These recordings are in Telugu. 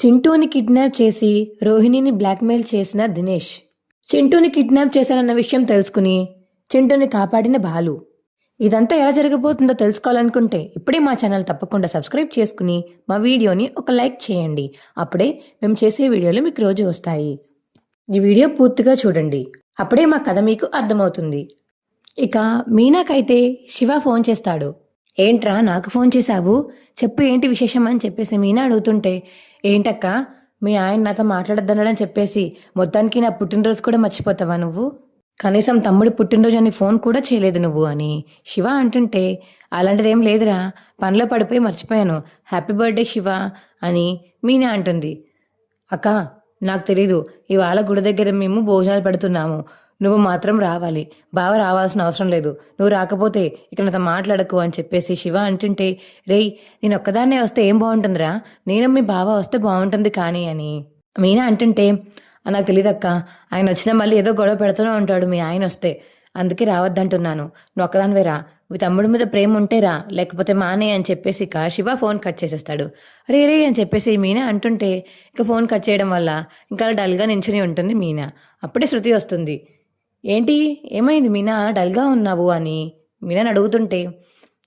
చింటూని కిడ్నాప్ చేసి రోహిణిని బ్లాక్మెయిల్ చేసిన దినేష్. చింటూని కిడ్నాప్ చేశానన్న విషయం తెలుసుకుని చింటూని కాపాడిన బాలు. ఇదంతా ఎలా జరగబోతుందో తెలుసుకోవాలనుకుంటే ఇప్పుడే మా ఛానల్ తప్పకుండా సబ్స్క్రైబ్ చేసుకుని మా వీడియోని ఒక లైక్ చేయండి. అప్పుడే మేము చేసే వీడియోలు మీకు రోజు వస్తాయి. ఈ వీడియో పూర్తిగా చూడండి, అప్పుడే మా కథ మీకు అర్థమవుతుంది. ఇక మీనాకైతే శివ ఫోన్ చేస్తాడు. ఏంట్రా నాకు ఫోన్ చేశావు, చెప్పు ఏంటి విశేషం అని చెప్పేసి మీనా అడుగుతుంటే, ఏంటక్క మీ ఆయన నాతో మాట్లాడద్దనని చెప్పేసి మొత్తానికి నా పుట్టినరోజు కూడా మర్చిపోతావా నువ్వు? కనీసం తమ్ముడి పుట్టినరోజు అని ఫోన్ కూడా చేయలేదు నువ్వు అని శివ అంటుంటే, అలాంటిదేం లేదురా, పనిలో పడిపోయి మర్చిపోయాను, హ్యాపీ బర్త్డే శివ అని మీనా అంటుంది. అక్క నాకు తెలీదు, ఇవాళ గుడి దగ్గర మేము భోజనాలు పెడుతున్నాము, నువ్వు మాత్రం రావాలి, బావ రావాల్సిన అవసరం లేదు, నువ్వు రాకపోతే ఇక నాతో మాట్లాడకు అని చెప్పేసి శివ అంటుంటే, రేయ్ నేను ఒక్కదాన్నే వస్తే ఏం బాగుంటుందిరా, నేను మీ బావ వస్తే బాగుంటుంది కానీ అని మీనా అంటుంటే, నాకు తెలియదక్క, ఆయన వచ్చినా మళ్ళీ ఏదో గొడవ పెడుతూనే ఉంటాడు మీ ఆయన వస్తే, అందుకే రావద్దంటున్నాను, నువ్వు ఒక్కదానివే రా, మీ తమ్ముడి మీద ప్రేమ ఉంటే రా, లేకపోతే మానే అని చెప్పేసి ఇక శివ ఫోన్ కట్ చేసేస్తాడు. రే రే అని చెప్పేసి మీనా అంటుంటే ఇక ఫోన్ కట్ చేయడం వల్ల ఇంకా డల్గా నించుని ఉంటుంది మీనా. అప్పుడే శృతి వస్తుంది. ఏంటి ఏమైంది మీనా డల్గా ఉన్నావు అని మీనాని అడుగుతుంటే,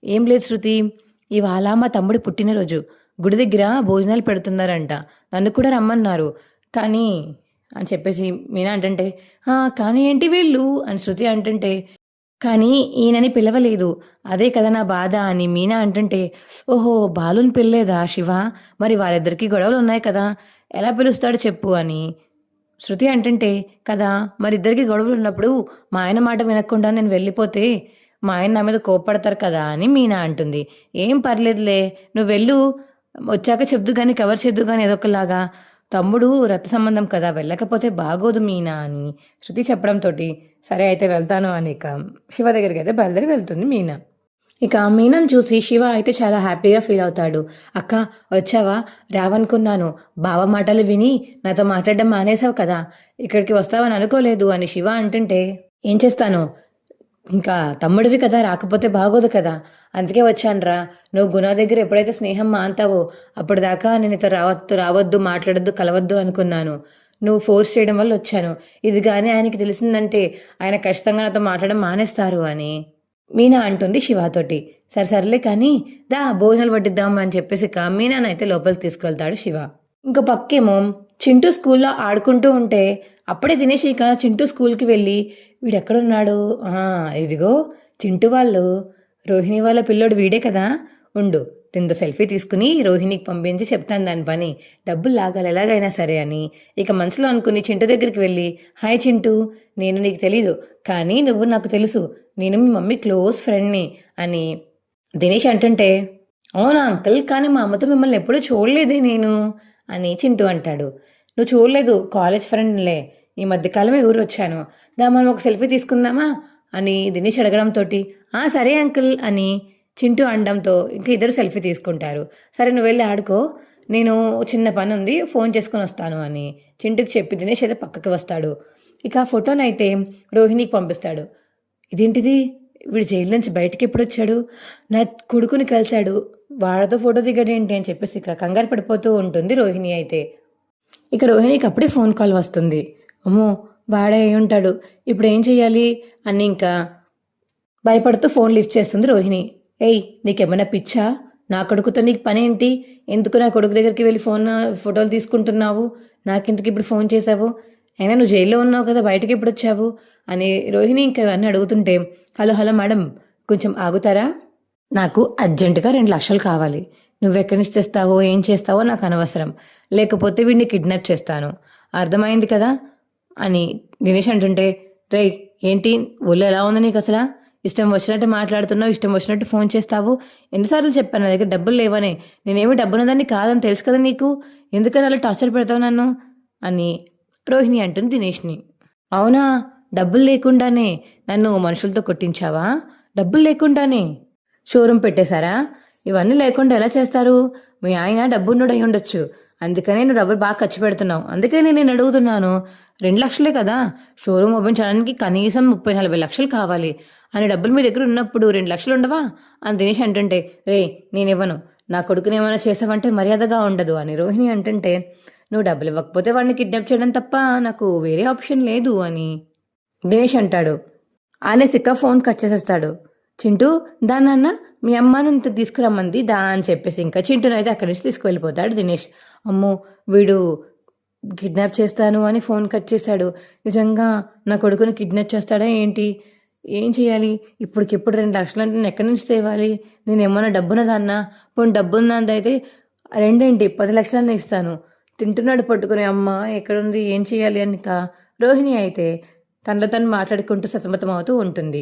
ఏం లేదు శృతి, ఇవాళ మా తమ్ముడి పుట్టినరోజు, గుడి దగ్గర భోజనాలు పెడుతున్నారంట, నన్ను కూడా రమ్మన్నారు కానీ అని చెప్పేసి మీనా అంటుంటే, కానీ ఏంటి వీళ్ళు అని శృతి అంటుంటే, కానీ ఈయనని పిలవలేదు, అదే కదా నా బాధ అని మీనా అంటుంటే, ఓహో బాలుని పిల్లలేదా శివ, మరి వారిద్దరికీ గొడవలు ఉన్నాయి కదా, ఎలా పిలుస్తాడు చెప్పు అని శృతి అంటుంటే, కదా మరిద్దరికి గొడవలు ఉన్నప్పుడు మా ఆయన మాట వినకుండా నేను వెళ్ళిపోతే మా ఆయన నా మీద కోప్పడతారు కదా అని మీనా అంటుంది. ఏం పర్లేదులే, నువ్వు వెళ్ళు, వచ్చాక చెప్దు కానీ కవర్ చేద్దు కానీ ఏదొకలాగా, తమ్ముడు రక్త సంబంధం కదా, వెళ్ళకపోతే బాగోదు మీనా అని శృతి చెప్పడంతో, సరే అయితే వెళ్తాను అని ఇక శివ దగ్గరికి అయితే బయలుదేరి వెళ్తుంది మీనా. ఇక మీనాను చూసి శివ అయితే చాలా హ్యాపీగా ఫీల్ అవుతాడు. అక్క వచ్చావా, రావనుకున్నాను, బావ మాటలు విని నాతో మాట్లాడడం మానేసావు కదా, ఇక్కడికి వస్తావని అనుకోలేదు అని శివ అంటుంటే, ఏం చేస్తాను, ఇంకా తమ్ముడివి కదా, రాకపోతే బాగోదు కదా, అందుకే వచ్చానురా, నువ్వు గుణ దగ్గర ఎప్పుడైతే స్నేహం మాంతావో అప్పుడు దాకా నేను ఇతను రావద్దు మాట్లాడద్దు కలవద్దు అనుకున్నాను, నువ్వు ఫోర్స్ చేయడం వల్ల వచ్చాను, ఇది కానీ ఆయనకి తెలిసిందంటే ఆయన ఖచ్చితంగా నాతో మాట్లాడడం మానేస్తారు అని మీనా అంటుంది శివతోటి. సరేలే కానీ దా భోజనాలు పట్టిద్దాం అని చెప్పేసి మీనానైతే లోపలికి తీసుకెళ్తాడు శివ. ఇంకో పక్కేమో చింటూ స్కూల్లో ఆడుకుంటూ ఉంటే అప్పుడే దినేష్ ఇక చింటూ స్కూల్కి వెళ్ళి, వీడెక్కడున్నాడు, ఇదిగో చింటూ వాళ్ళు రోహిణి వాళ్ళ పిల్లోడు వీడే కదా, ఉండు తిందో సెల్ఫీ తీసుకుని రోహిణికి పంపించి చెప్తాను దాని పని, డబ్బులు లాగాలి ఎలాగైనా సరే అని ఇక మనసులో అనుకుని చింటూ దగ్గరికి వెళ్ళి, హాయ్ చింటూ, నేను నీకు తెలీదు కానీ నువ్వు నాకు తెలుసు, నేను మీ మమ్మీ క్లోజ్ ఫ్రెండ్ని అని దినేష్ అంటుంటే, అవునా అంకుల్, కానీ మా అమ్మతో మిమ్మల్ని ఎప్పుడూ చూడలేదే నేను అని చింటూ అంటాడు. నువ్వు చూడలేదు, కాలేజ్ ఫ్రెండ్లే, ఈ మధ్యకాలమే ఊరు వచ్చాను, మనం ఒక సెల్ఫీ తీసుకుందామా అని దినేష్ అడగడంతో, సరే అంకుల్ అని చింటూ అనడంతో ఇంకా ఇద్దరు సెల్ఫీ తీసుకుంటారు. సరే నువ్వు వెళ్ళి ఆడుకో, నేను చిన్న పని ఉంది ఫోన్ చేసుకొని వస్తాను అని చింటూకి చెప్పి దినేష్ అయితే పక్కకి వస్తాడు. ఇక ఆ ఫోటోనైతే రోహిణికి పంపిస్తాడు. ఇదేంటిది, వీడు జైలు నుంచి బయటికి ఎప్పుడు వచ్చాడు, నా కొడుకుని కలిశాడు, వాడితో ఫోటో దిగడేంటి అని చెప్పేసి ఇక కంగారు పడిపోతూ ఉంటుంది రోహిణి అయితే. ఇక రోహిణికి అప్పుడే ఫోన్ కాల్ వస్తుంది. అమ్మో వాడే అయి ఉంటాడు, ఇప్పుడు ఏం చెయ్యాలి అని ఇంకా భయపడుతూ ఫోన్ లిఫ్ట్ చేస్తుంది రోహిణి. ఏయ్ నీకేమైనా పిచ్చా, నా కొడుకుతో నీకు పని ఏంటి, ఎందుకు నా కొడుకు దగ్గరికి వెళ్ళి ఫోటోలు తీసుకుంటున్నావు, నాకెందుకు ఇప్పుడు ఫోన్ చేశావు, అయినా నువ్వు జైల్లో ఉన్నావు కదా, బయటకి ఎప్పుడు వచ్చావు అని రోహిణి ఇంకా ఇవన్నీ అడుగుతుంటే, హలో మేడం కొంచెం ఆగుతారా, నాకు అర్జెంటుగా 2 లక్షలు కావాలి, నువ్వెక్కడి నుంచి తెస్తావో ఏం చేస్తావో నాకు అనవసరం, లేకపోతే వీడిని కిడ్నాప్ చేస్తాను, అర్థమైంది కదా అని దినేష్ అంటుంటే, రేయ్ ఏంటి ఒళ్ళు ఎలా ఉంది నీకు, అసలు ఇష్టం వచ్చినట్టు మాట్లాడుతున్నావు, ఇష్టం వచ్చినట్టు ఫోన్ చేస్తావు, ఎన్నిసార్లు చెప్పాను నా దగ్గర డబ్బులు లేవనే, నేనేమి డబ్బున్నదాన్ని కాదని తెలుసు కదా నీకు, ఎందుకని అలా టార్చర్ పెడతావు నన్ను అని రోహిణి అంటుంది దినేష్ని. అవునా, డబ్బులు లేకుండానే నన్ను మనుషులతో కొట్టించావా, డబ్బులు లేకుండానే షోరూమ్ పెట్టేశారా, ఇవన్నీ లేకుండా ఎలా చేస్తారు, మీ ఆయన డబ్బున్నోడు అయి ఉండొచ్చు, అందుకనే నువ్వు డబ్బులు బాగా ఖర్చు పెడుతున్నావు, అందుకనే నేను అడుగుతున్నాను, 2 లక్షలే కదా, షోరూమ్ ఓపెన్ చేయడానికి కనీసం 30-40 లక్షలు కావాలి అని డబ్బులు మీ దగ్గర ఉన్నప్పుడు 2 లక్షలు ఉండవా అని దినేష్ అంటుంటే, రే నేనివ్వను, నా కొడుకుని ఏమైనా చేసావంటే మర్యాదగా ఉండదు అని రోహిణి అంటుంటే, నువ్వు డబ్బులు ఇవ్వకపోతే వాడిని కిడ్నాప్ చేయడం తప్ప నాకు వేరే ఆప్షన్ లేదు అని దినేష్ అంటాడు. అనేసిక ఫోన్ కట్ చేసేస్తాడు. చింటూ దా నాన్న, మీ అమ్మని ఇంత తీసుకురమ్మంది దా అని చెప్పేసి ఇంకా చింటూని అయితే అక్కడి నుంచి తీసుకువెళ్ళిపోతాడు దినేష్. అమ్మో వీడు కిడ్నాప్ చేస్తాను అని ఫోన్ కట్ చేశాడు. నిజంగా నా కొడుకుని కిడ్నాప్ చేస్తాడా ఏంటి? ఏం చేయాలి? ఇప్పటికిప్పుడు 2 లక్షలు అంటే నేను ఎక్కడి నుంచి తేవాలి? నేను ఏమన్నా డబ్బున్నదాన్నా? పోనీ డబ్బున్నదైతే రెండేంటి 10 లక్షలన్నా ఇస్తాను. తింటున్నాడు పట్టుకుని అమ్మ ఎక్కడుంది ఏం చేయాలి అని రోహిణి అయితే తనలో తను మాట్లాడుకుంటూ సతమతం అవుతూ ఉంటుంది.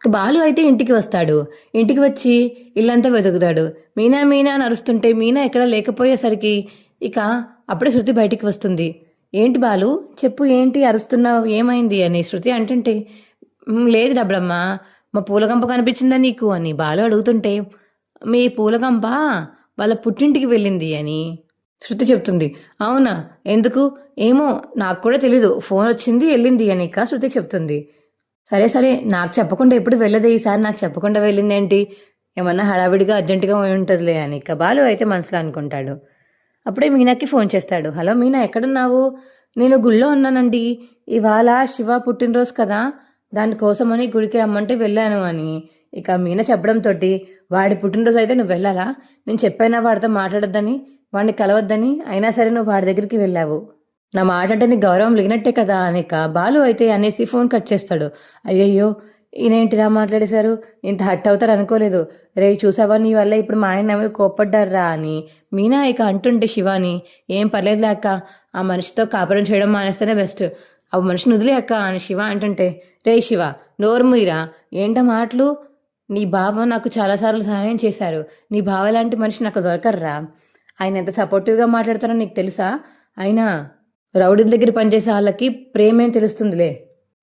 బాలు అయితే ఇంటికి వస్తాడు. ఇంటికి వచ్చి ఇల్లంతా వెతుకుతాడు. మీనా మీనా అని అరుస్తుంటే మీనా ఎక్కడ లేకపోయేసరికి ఇక అప్పుడే శృతి బయటికి వస్తుంది. ఏంటి బాలు చెప్పు, ఏంటి అరుస్తున్నావు, ఏమైంది అని శృతి అంటుంటే, లేదు డబ్బులమ్మ, మా పూలగంప కనిపించిందా నీకు అని బాలు అడుగుతుంటే, మీ పూలగంప వాళ్ళ పుట్టింటికి వెళ్ళింది అని శృతి చెప్తుంది. అవునా, ఎందుకు? ఏమో నాకు కూడా తెలీదు, ఫోన్ వచ్చింది వెళ్ళింది అని ఇక శృతి చెప్తుంది. సరే సరే, నాకు చెప్పకుండా ఎప్పుడు వెళ్ళదే, ఈసారి నాకు చెప్పకుండా వెళ్ళింది ఏంటి, ఏమన్నా హడావిడిగా అర్జెంటుగా పోయి ఉంటుందిలే అని ఇక బాలు అయితే మనసులో అనుకుంటాడు. అప్పుడే మీనాకి ఫోన్ చేస్తాడు. హలో మీనా, ఎక్కడున్నావు? నేను గుళ్ళో ఉన్నానండి, ఇవాళ శివ పుట్టినరోజు కదా, దానికోసమని గుడికి రమ్మంటే వెళ్ళాను అని ఇక మీనా చెప్పడంతో, వాడి పుట్టినరోజు అయితే నువ్వు వెళ్ళాలా? నేను చెప్పానా వాడితో మాట్లాడొద్దని, వాడిని కలవద్దని, అయినా సరే నువ్వు వాడి దగ్గరికి వెళ్ళావు. నా మాట అంటే నీకు గౌరవం లేనట్టే కదా అని ఇక బాలు అయితే అనేసి ఫోన్ కట్ చేస్తాడు. అయ్యయ్యో ఈయనేంటిలా మాట్లాడేశారు, ఇంత హట్ అవుతారు అనుకోలేదు. రే చూసావా, నీ వల్ల ఇప్పుడు మా ఆయన మీద కోప్పడ్డారా అని మీనా ఇక అంటుంటే శివాని, ఏం పర్లేదులే అక్క, ఆ మనిషితో కాపురం చేయడం మానేస్తేనే బెస్ట్, ఆ మనిషిని వదిలే అక్క అని శివ అంటుంటే, రే శివ నోరుముయిరా, ఏంట మాటలు, నీ బావ నాకు చాలాసార్లు సహాయం చేశారు, నీ బావ లాంటి మనిషి నాకు దొరకర్రా, ఆయన ఎంత సపోర్టివ్గా మాట్లాడతారో నీకు తెలుసా, అయినా రౌడీల దగ్గర పనిచేసే వాళ్ళకి ప్రేమేం తెలుస్తుందిలే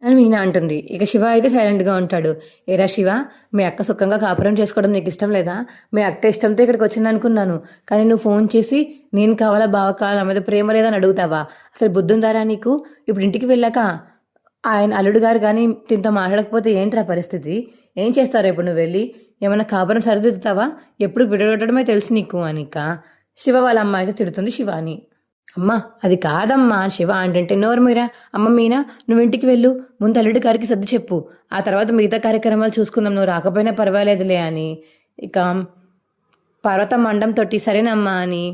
అని మీనా అంటుంది. ఇక శివ అయితే సైలెంట్గా ఉంటాడు. ఏరా శివ, మీ అక్క సుఖంగా కాపురం చేసుకోవడం నీకు ఇష్టం లేదా? మీ అక్క ఇష్టంతో ఇక్కడికి వచ్చింది అనుకున్నాను, కానీ నువ్వు ఫోన్ చేసి నేను కావాలా బావ కావాలా మీద ప్రేమ లేదని అడుగుతావా? అసలు బుద్ధుందారా నీకు? ఇప్పుడు ఇంటికి వెళ్ళాక ఆయన అల్లుడు గారు కానీ దీంతో మాట్లాడకపోతే ఏంట్రా పరిస్థితి? ఏం చేస్తారా ఇప్పుడు నువ్వు వెళ్ళి? ఏమైనా కాపురం సరిదిద్దుతావా? ఎప్పుడు విడగొట్టడమే తెలుసు నీకు అని ఇక శివ వాళ్ళ అమ్మ అయితే తిడుతుంది శివాని. అమ్మ అది కాదమ్మా శివ అంటుంటే, నోరు మీరా, అమ్మ మీనా నువ్వు ఇంటికి వెళ్ళు, ముందు అల్లుడి గారికి సర్ది చెప్పు, ఆ తర్వాత మిగతా కార్యక్రమాలు చూసుకుందాం, నువ్వు రాకపోయినా పర్వాలేదులే అని ఇక పర్వతం మండంతో సరేనమ్మా అని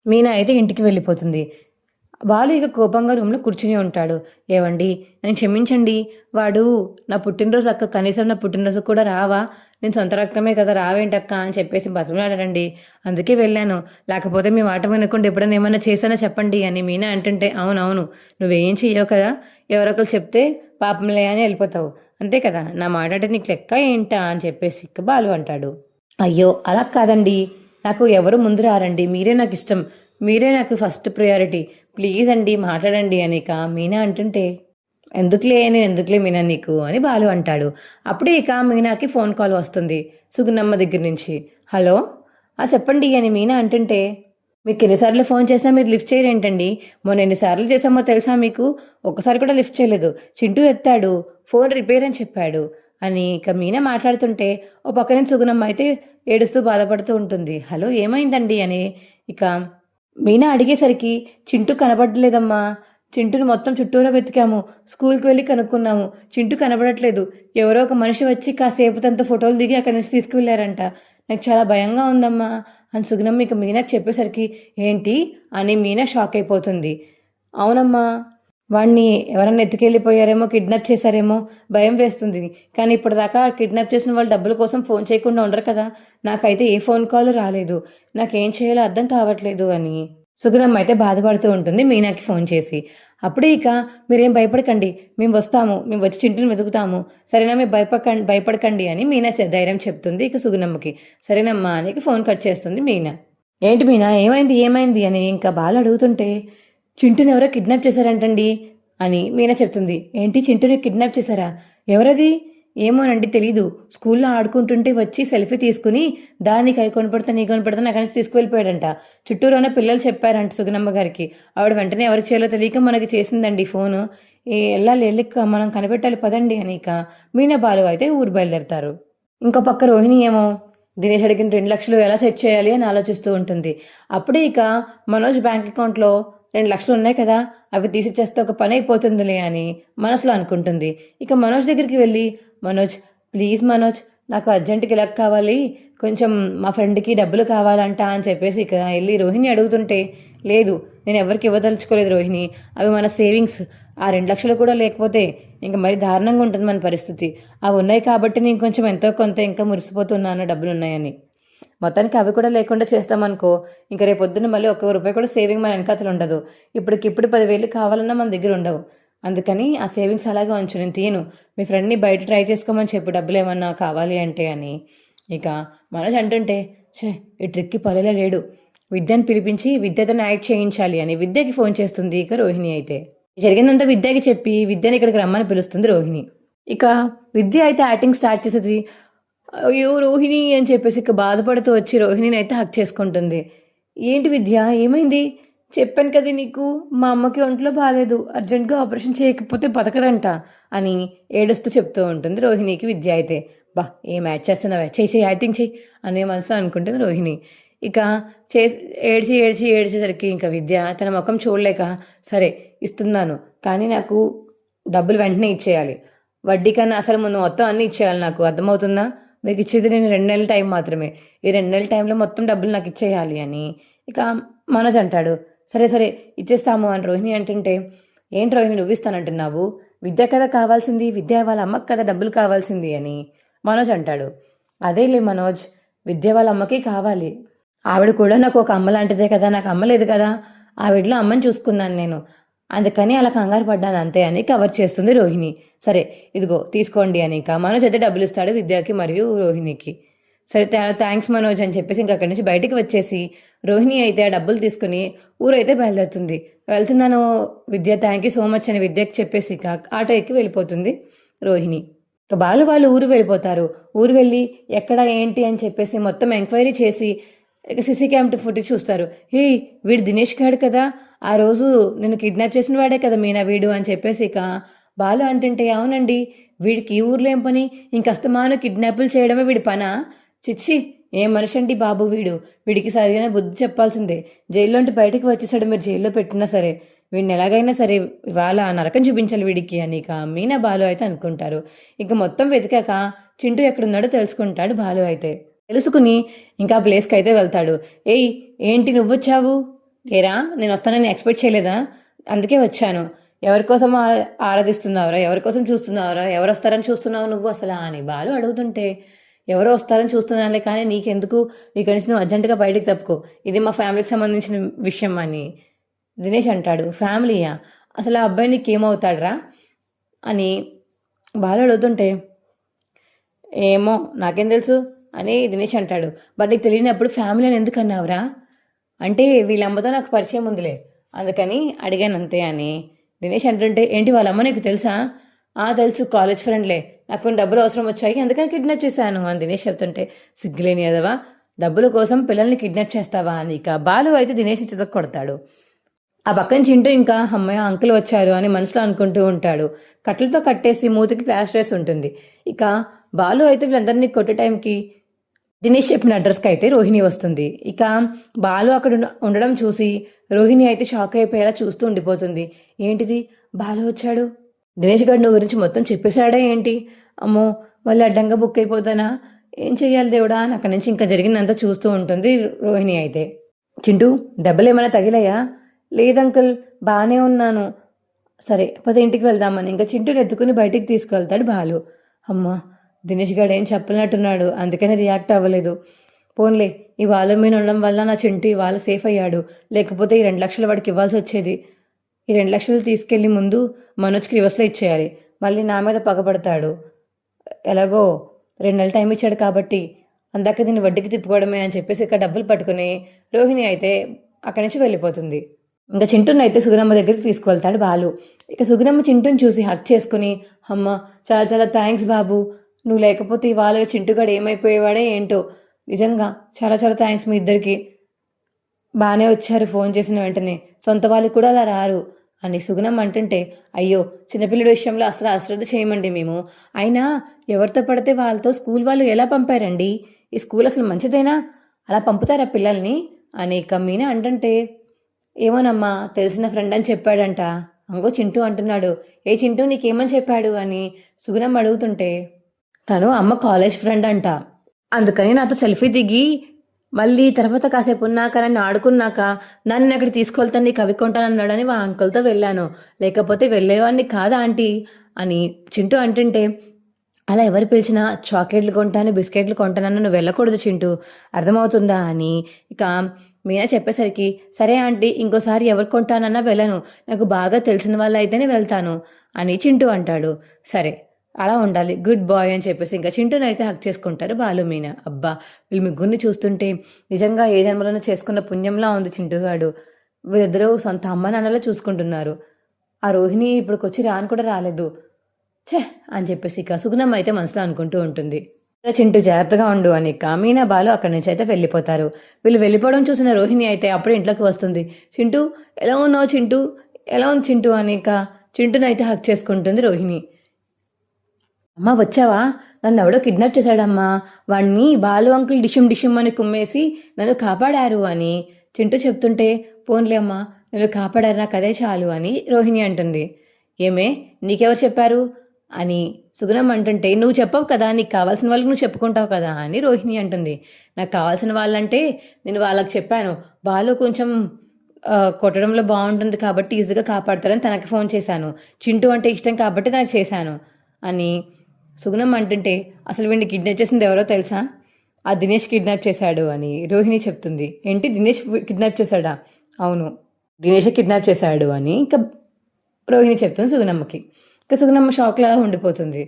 మీనా అయితే ఇంటికి వెళ్ళిపోతుంది. బాలు ఇక కోపంగా రూమ్లో కూర్చుని ఉంటాడు. ఏవండి నేను క్షమించండి, వాడు నా పుట్టినరోజు అక్క, కనీసం నా పుట్టినరోజు కూడా రావా, నేను సొంత రక్తమే కదా రావేంటక్క అని చెప్పేసి బతుకులాడారండి, అందుకే వెళ్ళాను, లేకపోతే మీ మాట వినకుండా ఎప్పుడైనా ఏమైనా చేశానో చెప్పండి అని మీనా అంటుంటే, అవునవును నువ్వేం చెయ్యవు కదా, ఎవరొకరు చెప్తే పాపంలే అని వెళ్ళిపోతావు అంతే కదా, నా మాట అంటే నీకు లెక్క ఏంటా అని చెప్పేసి ఇక బాలు అంటాడు. అయ్యో అలా కాదండి, నాకు ఎవరు ముందు రారండి, మీరే నాకు ఇష్టం, మీరే నాకు ఫస్ట్ ప్రయారిటీ, ప్లీజ్ అండి మాట్లాడండి అని ఇక మీనా అంటుంటే, నేను ఎందుకులే మీనా నీకు అని బాలు అంటాడు. అప్పుడే ఇక మీనాకి ఫోన్ కాల్ వస్తుంది సుగుణమ్మ దగ్గర నుంచి. హలో చెప్పండి అని మీనా అంటుంటే, మీకు ఎన్నిసార్లు ఫోన్ చేసినా మీరు లిఫ్ట్ చేయరేంటండి, మొన్న ఎన్నిసార్లు చేసామో తెలుసా మీకు, ఒక్కసారి కూడా లిఫ్ట్ చేయలేదు, చింటూ ఎత్తాడు, ఫోన్ రిపేర్ అని చెప్పాడు అని ఇక మీనా మాట్లాడుతుంటే, ఓ పక్కనే సుగుణమ్మ అయితే ఏడుస్తూ బాధపడుతూ ఉంటుంది. హలో ఏమైందండి అని ఇక మీనా అడిగేసరికి, చింటూ కనబడలేదమ్మా, చింటూని మొత్తం చుట్టూరా వెతికాము, స్కూల్కి వెళ్ళి కనుక్కున్నాము, చింటూ కనబడట్లేదు, ఎవరో ఒక మనిషి వచ్చి కాసేపు తనతో ఫోటోలు దిగి అక్కడి నుంచి తీసుకువెళ్ళారంట, నాకు చాలా భయంగా ఉందమ్మా అని సుగుణమ్మ ఇక మీనాకి చెప్పేసరికి, ఏంటి అని మీనా షాక్ అయిపోతుంది. అవునమ్మా, వాడిని ఎవరన్నా ఎత్తుకెళ్ళిపోయారేమో, కిడ్నాప్ చేశారేమో భయం వేస్తుంది, కానీ ఇప్పటిదాకా కిడ్నాప్ చేసిన వాళ్ళు డబ్బుల కోసం ఫోన్ చేయకుండా ఉండరు కదా, నాకైతే ఏ ఫోన్ కాల్ రాలేదు, నాకేం చేయాలో అర్థం కావట్లేదు అని సుగుణమ్మ అయితే బాధపడుతూ ఉంటుంది మీనాకి ఫోన్ చేసి. అప్పుడే ఇక మీరేం భయపడకండి, మేము వస్తాము, మేము వచ్చి చింటూని వెతుకుతాము, సరేనా, మీరు భయపడకండి అని మీనా ధైర్యం చెప్తుంది ఇక సుగుణమ్మకి. సరేనమ్మా అని ఫోన్ కట్ చేస్తుంది మీనా. ఏంటి మీనా ఏమైంది అని ఇంకా బాలు అడుగుతుంటే, చింటూని ఎవరో కిడ్నాప్ చేశారంటండి అని మీనా చెప్తుంది. ఏంటి చింటూని కిడ్నాప్ చేశారా? ఎవరది? ఏమోనండి తెలీదు, స్కూల్లో ఆడుకుంటుంటే వచ్చి సెల్ఫీ తీసుకుని దాన్ని కై కొనపడతా నీ కొనపడతా నాకు అనేసి తీసుకువెళ్ళిపోయాడంట, చుట్టూరున్న పిల్లలు చెప్పారంట సుగుణమ్మ గారికి, ఆవిడ వెంటనే ఎవరికి చేయాలో తెలియక మనకి చేసిందండి ఫోను, వెళ్ళాలి మనం కనిపెట్టాలి పదండి అని ఇక మీనా బాలు అయితే ఊరు బయలుదేరతారు. ఇంకో పక్క రోహిణి ఏమో దినేష్ అడిగిన 2 లక్షలు ఎలా సెట్ చేయాలి అని ఆలోచిస్తూ ఉంటుంది. అప్పుడే ఇక మనోజ్ బ్యాంక్ అకౌంట్లో 2 లక్షలు ఉన్నాయి కదా, అవి తీసిచ్చేస్తే ఒక పని అయిపోతుందిలే అని మనసులో అనుకుంటుంది. ఇక మనోజ్ దగ్గరికి వెళ్ళి, మనోజ్ ప్లీజ్ మనోజ్, నాకు అర్జెంటుగా ఇలా కావాలి, కొంచెం మా ఫ్రెండ్కి డబ్బులు కావాలంట అని చెప్పేసి ఇక వెళ్ళి రోహిణి అడుగుతుంటే, లేదు నేను ఎవరికి ఇవ్వదలుచుకోలేదు రోహిణి, అవి మన సేవింగ్స్, ఆ 2 లక్షలు కూడా లేకపోతే ఇంకా మరి దారుణంగా ఉంటుంది మన పరిస్థితి, అవి ఉన్నాయి కాబట్టి నేను కొంచెం ఎంతో కొంత ఇంకా మురిసిపోతున్నాను డబ్బులు ఉన్నాయని. మొత్తానికి అవి కూడా లేకుండా చేస్తామనుకో, ఇంకా రేపొద్దున మళ్ళీ ₹1 కూడా సేవింగ్ మన వెనకాతలు ఉండదు. ఇప్పటికిప్పుడు 10,000 కావాలన్నా మన దగ్గర ఉండవు. అందుకని ఆ సేవింగ్స్ అలాగే ఉంచు, నేను తీయను, మీ ఫ్రెండ్ని బయట ట్రై చేసుకోమని చెప్పు డబ్బులు ఏమన్నా కావాలి అంటే అని. ఇక మనోజ్ అంటుంటే, ఈ ట్రిక్కి పల్లెలో లేడు, విద్యను పిలిపించి విద్యతో యాడ్ చేయించాలి అని విద్యకి ఫోన్ చేస్తుంది ఇక రోహిణి. అయితే జరిగిందంతా విద్యకి చెప్పి విద్యని ఇక్కడికి రమ్మని పిలుస్తుంది రోహిణి. ఇక విద్య అయితే యాక్టింగ్ స్టార్ట్ చేసేది. అయ్యో రోహిణి అని చెప్పేసి ఇక బాధపడుతూ వచ్చి రోహిణిని అయితే హక్ చేసుకుంటుంది. ఏంటి విద్య, ఏమైంది? చెప్పాను కదా నీకు, మా అమ్మకి ఒంట్లో బాగాలేదు, అర్జెంట్గా ఆపరేషన్ చేయకపోతే బతకదంట అని ఏడుస్తూ చెప్తూ ఉంటుంది రోహిణికి విద్య. అయితే బా ఏం యాడ్ చేస్తున్నావే, చేయి యాక్టింగ్ చేయి అనే మనసులో అనుకుంటుంది రోహిణి. ఇక ఏడ్చేసరికి ఇంకా విద్య తన ముఖం చూడలేక, సరే ఇస్తున్నాను కానీ నాకు డబ్బులు వెంటనే ఇచ్చేయాలి, వడ్డీ కన్నా అసలు ముందు మొత్తం అన్నీ ఇచ్చేయాలి, నాకు అర్థమవుతుందా, మీకు ఇచ్చేది నేను 2 నెలల టైం మాత్రమే, ఈ 2 నెలల టైంలో మొత్తం డబ్బులు నాకు ఇచ్చేయాలి అని ఇక మనోజ్ అంటాడు. సరే సరే ఇచ్చేస్తాము అని రోహిణి అంటుంటే, ఏంటి రోహిణి నువ్వు ఇస్తానంటున్నావు, విద్య కదా కావాల్సింది, విద్య వాళ్ళ అమ్మకి కదా డబ్బులు కావాల్సింది అని మనోజ్ అంటాడు. అదేలే మనోజ్, విద్య వాళ్ళ అమ్మకి కావాలి, ఆవిడ కూడా నాకు ఒక అమ్మ లాంటిదే కదా, నాకు అమ్మ లేదు కదా, ఆవిడలో అమ్మని చూసుకున్నాను నేను, అందుకని అలా కంగారు పడ్డాను అంతే అని కవర్ చేస్తుంది రోహిణి. సరే ఇదిగో తీసుకోండి అని ఇక మనోజ్ అయితే డబ్బులు ఇస్తాడు విద్యకి మరియు రోహిణికి. సరే థ్యాంక్స్ మనోజ్ అని చెప్పేసి ఇంకా అక్కడి నుంచి బయటికి వచ్చేసి రోహిణి అయితే ఆ డబ్బులు తీసుకుని ఊరైతే బయలుదేరుతుంది. వెళ్తున్నాను విద్య, థ్యాంక్ యూ సో మచ్ అని విద్యకి చెప్పేసి ఇక ఆటో ఎక్కి వెళ్ళిపోతుంది రోహిణి. ఇక వాళ్ళు ఊరు వెళ్ళిపోతారు. ఊరు వెళ్ళి ఎక్కడ ఏంటి అని చెప్పేసి మొత్తం ఎంక్వైరీ చేసి ఇక సీసీ క్యామ్ ఫుటేజ్ చూస్తారు. హే వీడు దినేష్ గాడు కదా, ఆ రోజు నేను కిడ్నాప్ చేసిన వాడే కదా మీనా వీడు అని చెప్పేసి ఇక బాలు అంటుంటే, అవునండి వీడికి ఈ ఊర్లో ఏం పని, ఇంకస్తమాను కిడ్నాపులు చేయడమే వీడి పనా, చిచ్చి ఏం మనిషి అండి బాబు వీడు, వీడికి సరైన బుద్ధి చెప్పాల్సిందే, జైల్లోంటి బయటికి వచ్చేసాడు, మీరు జైల్లో పెట్టినా సరే వీడిని ఎలాగైనా సరే ఇవాళ నరకం చూపించాలి వీడికి అని ఇక మీనా బాలు అయితే అనుకుంటారు. ఇక మొత్తం వెతికాక చింటూ ఎక్కడున్నాడో తెలుసుకుంటాడు బాలు. అయితే తెలుసుకుని ఇంకా ప్లేస్కి అయితే వెళ్తాడు. ఏయ్ ఏంటి నువ్వు వచ్చావు, లేరా నేను వస్తానని ఎక్స్పెక్ట్ చేయలేదా, అందుకే వచ్చాను, ఎవరికోసం ఆరాధిస్తున్నావురా, ఎవరికోసం చూస్తున్నావురా, ఎవరు వస్తారని చూస్తున్నావు నువ్వు అసలు అని బాలు అడుగుతుంటే, ఎవరో వస్తారని చూస్తున్నానులే కానీ నీకెందుకు, ఇక్కడి నుంచి నువ్వు అర్జెంటుగా బయటికి తప్పుకో, ఇది మా ఫ్యామిలీకి సంబంధించిన విషయం అని దినేష్ అంటాడు. ఫ్యామిలీయా, అసలు ఆ అబ్బాయి నీకేమవుతాడరా అని బాలు అడుగుతుంటే, ఏమో నాకేం తెలుసు అని దినేష్ అంటాడు. బట్ నీకు తెలియనప్పుడు ఫ్యామిలీ అని ఎందుకు అన్నావురా అంటే, వీళ్ళమ్మతో నాకు పరిచయం ఉందిలే అందుకని అడిగాను అంతే అని దినేష్ అంటుంటే, ఏంటి వాళ్ళమ్మ నీకు తెలుసా, తెలుసు కాలేజ్ ఫ్రెండ్లే, నాకు డబ్బులు అవసరం వచ్చాయి అందుకని కిడ్నాప్ చేశాను అని దినేష్ చెప్తుంటే, సిగ్గులేని ఎదవా, డబ్బుల కోసం పిల్లల్ని కిడ్నాప్ చేస్తావా అని ఇక బాలు అయితే దినేష్ని చితక కొడతాడు. ఆ పక్కన చింటూ ఇంకా అమ్మయ్య అంకుల్ వచ్చారు అని మనసులో అనుకుంటూ ఉంటాడు. కట్టెలతో కట్టేసి మూతికి ప్లాస్టర్ వేసి ఉంటుంది. ఇక బాలు అయితే వీళ్ళందరినీ కొట్టే టైంకి దినేష్ చెప్పిన అడ్రస్కి అయితే రోహిణి వస్తుంది. ఇక బాలు అక్కడ ఉండడం చూసి రోహిణి అయితే షాక్ అయిపోయేలా చూస్తూ ఉండిపోతుంది. ఏంటిది బాలు వచ్చాడు, దినేష్ గారు నువ్వు గురించి మొత్తం చెప్పేశాడా ఏంటి, అమ్మో మళ్ళీ అడ్డంగా బుక్ అయిపోతానా, ఏం చెయ్యాలి దేవుడా అని అక్కడి నుంచి ఇంకా జరిగిందంతా చూస్తూ ఉంటుంది రోహిణి. అయితే చింటూ దెబ్బలు ఏమైనా తగిలాయా, లేదంకుల్ బాగానే ఉన్నాను, సరే పద ఇంటికి వెళ్దామని ఇంకా చింటూని ఎత్తుకుని బయటికి తీసుకువెళ్తాడు బాలు. అమ్మ దినేష్ గారు ఏం చెప్పలేనట్టున్నాడు అందుకని రియాక్ట్ అవ్వలేదు, పోన్లే ఈ వాళ్ళ మీద ఉండడం వల్ల నా చింటూ ఇవాళ సేఫ్ అయ్యాడు, లేకపోతే ఈ 2 లక్షలు వాడికి ఇవ్వాల్సి వచ్చేది, ఈ 2 లక్షలు తీసుకెళ్ళి ముందు మనోజ్కి రివర్స్లో ఇచ్చేయాలి, మళ్ళీ నా మీద పగపడతాడు, ఎలాగో 2 నెలలు టైం ఇచ్చాడు కాబట్టి అందాక దీన్ని వడ్డీకి తిప్పుకోవడమే అని చెప్పేసి ఇక డబ్బులు పట్టుకుని రోహిణి అయితే అక్కడి నుంచి వెళ్ళిపోతుంది. ఇంకా చింటూని అయితే సుగుణమ్మ దగ్గరికి తీసుకువెళ్తాడు బాలు. ఇక సుగుణమ్మ చింటూని చూసి హక్ చేసుకుని, అమ్మ చాలా చాలా థ్యాంక్స్ బాబు, నువ్వు లేకపోతే ఇవాళ చింటూగాడు ఏమైపోయేవాడే ఏంటో, నిజంగా చాలా చాలా థ్యాంక్స్, మీ ఇద్దరికి బాగానే వచ్చారు ఫోన్ చేసిన వెంటనే, సొంత వాళ్ళు కూడా అలా రారు అని సుగుణమ్మ అంటుంటే, అయ్యో చిన్నపిల్లడి విషయంలో అసలు అశ్రద్ధ చేయమండి మేము, అయినా ఎవరితో పడితే వాళ్ళతో స్కూల్ వాళ్ళు ఎలా పంపారండి, ఈ స్కూల్ అసలు మంచిదేనా, అలా పంపుతారా పిల్లల్ని అని ఇక మీనా అంటుంటే, ఏమోనమ్మా తెలిసిన ఫ్రెండ్ అని చెప్పాడంట. అంగో చింటూ అంటున్నాడు. ఏ చింటూ నీకేమని చెప్పాడు అని సుగుణమ్మ అడుగుతుంటే, తను అమ్మ కాలేజ్ ఫ్రెండ్ అంట, అందుకని నాతో సెల్ఫీ దిగి మళ్ళీ తర్వాత కాసేపు ఉన్నాక నన్ను ఆడుకున్నాక నన్ను అక్కడికి తీసుకెళ్తాను నీకు అవి కొంటానన్నాడని మా అంకుల్తో వెళ్ళాను, లేకపోతే వెళ్ళేవాడిని కాదా ఆంటీ అని చింటూ అంటుంటే, అలా ఎవరు పిలిచినా చాక్లెట్లు కొంటాను బిస్కెట్లు కొంటానన్న నువ్వు వెళ్ళకూడదు చింటూ, అర్థమవుతుందా అని ఇక మీనా చెప్పేసరికి, సరే ఆంటీ ఇంకోసారి ఎవరు కొంటానన్నా వెళ్ళను, నాకు బాగా తెలిసిన వాళ్ళు అయితేనే వెళ్తాను అని చింటూ అంటాడు. సరే అలా ఉండాలి, గుడ్ బాయ్ అని చెప్పేసి ఇంకా చింటూని అయితే హక్ చేసుకుంటారు బాలు మీనా. అబ్బా వీళ్ళు ముగ్గురిని చూస్తుంటే నిజంగా ఏ జన్మలోనూ చేసుకున్న పుణ్యంలా ఉంది చింటూగాడు. వీళ్ళిద్దరూ సొంత అమ్మ నాన్నలా చూసుకుంటున్నారు. ఆ రోహిణి ఇప్పటికొచ్చి రాను కూడా రాలేదు ఛే అని చెప్పేసి ఇక సుగుణమ్మ అయితే మనసులో అనుకుంటూ ఉంటుంది. చింటూ జాగ్రత్తగా ఉండు అని ఇక మీనా బాలు అక్కడి నుంచి అయితే వెళ్ళిపోతారు. వీళ్ళు వెళ్ళిపోవడం చూసిన రోహిణి అయితే అప్పుడే ఇంట్లోకి వస్తుంది. చింటూ ఎలా ఉన్నావు చింటూ, ఎలా ఉంది చింటూ అని ఇక చింటూని అయితే హక్ చేసుకుంటుంది రోహిణి. అమ్మ వచ్చావా, నన్ను ఎవడో కిడ్నాప్ చేశాడమ్మా, వాడిని బాలు అంకుల్ డిషుమ్ డిషుమ్ అని కుమ్మేసి నన్ను కాపాడారు అని చింటూ చెప్తుంటే, పోన్లే అమ్మా నన్ను కాపాడారు నాకు అదే చాలు అని రోహిణి అంటుంది. ఏమే నీకెవరు చెప్పారు అని సుగుణం అంటుంటే, నువ్వు చెప్పవు కదా నీకు కావాల్సిన వాళ్ళకి నువ్వు చెప్పుకుంటావు కదా అని రోహిణి అంటుంది. నాకు కావాల్సిన వాళ్ళంటే నేను వాళ్ళకి చెప్పాను, బాలు కొంచెం కొట్టడంలో బాగుంటుంది కాబట్టి ఈజీగా కాపాడతారని తనకి ఫోన్ చేశాను, చింటూ అంటే ఇష్టం కాబట్టి తనకు చేశాను అని సుగుణం అంటుంటే, అసలు వీడిని కిడ్నాప్ చేసింది ఎవరో తెలుసా, ఆ దినేష్ కిడ్నాప్ చేశాడు అని రోహిణి చెప్తుంది. ఏంటి దినేష్ కిడ్నాప్ చేశాడా, అవును దినేష్ కిడ్నాప్ చేశాడు అని ఇంకా రోహిణి చెప్తుంది సుగుణమ్మకి. ఇంకా సుగుణమ్మ షాక్లా ఉండిపోతుంది.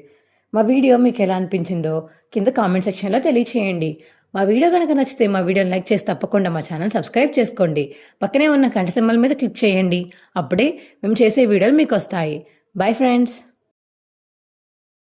మా వీడియో మీకు ఎలా అనిపించిందో కింద కామెంట్ సెక్షన్లో తెలియచేయండి. మా వీడియో కనుక నచ్చితే మా వీడియోని లైక్ చేసి తప్పకుండా మా ఛానల్ సబ్స్క్రైబ్ చేసుకోండి. పక్కనే ఉన్న గంట సింబల్ మీద క్లిక్ చేయండి, అప్పుడే మేము చేసే వీడియోలు మీకు వస్తాయి. Bye friends.